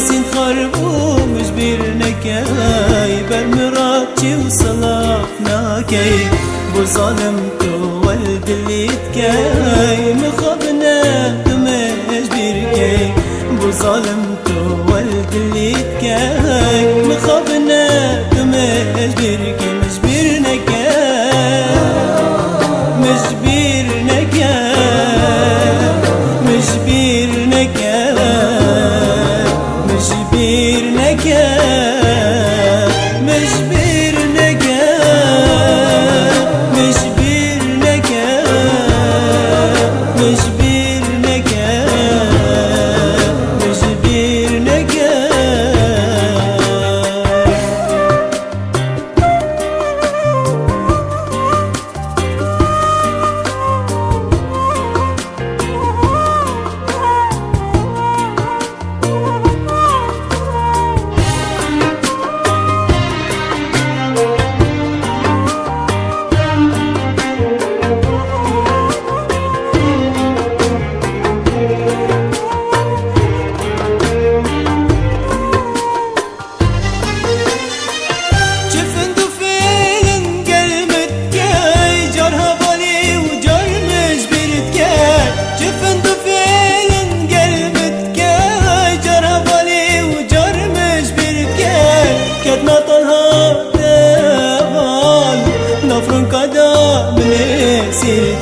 سين خربو مجبرنا كاي برمراتي وصلافنا كاي بو ظالمتو والد اللي تكاي مخبنا مجبر كاي بو ظالمتو والد اللي تكاي مخبنا مجبر كاي مجبرنا كاي مجبرنا كاي مجبرنا كاي مجبرنا كاي مجبرنا كاي مجبرنا كاي مجبرنا كاي مجبرنا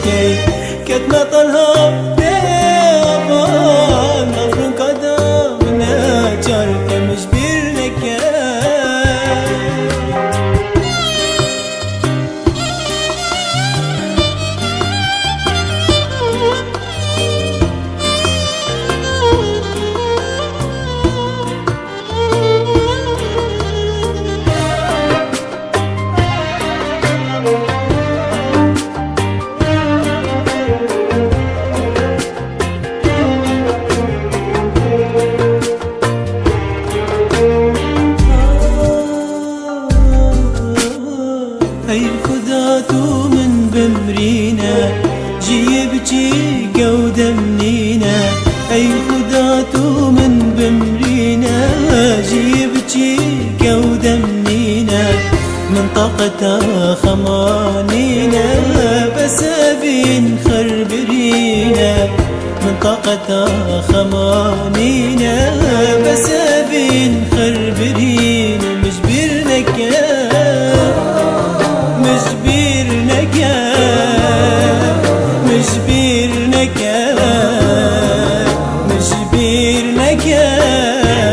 كاي كتنا طلها ديوان نفرن قدامنا جارك مجبرنا كاي أي خذاتو من بمرينا جيبتي قودة منينا أي خذاتو من بمرينا جيبتي قودة منينا منطقة خمانينا بسابين خربرينا منطقة خمانينا بسابين خربرينا مجبرنا كاي مجبرنا كاي مجبرنا كاي مجبرنا كاي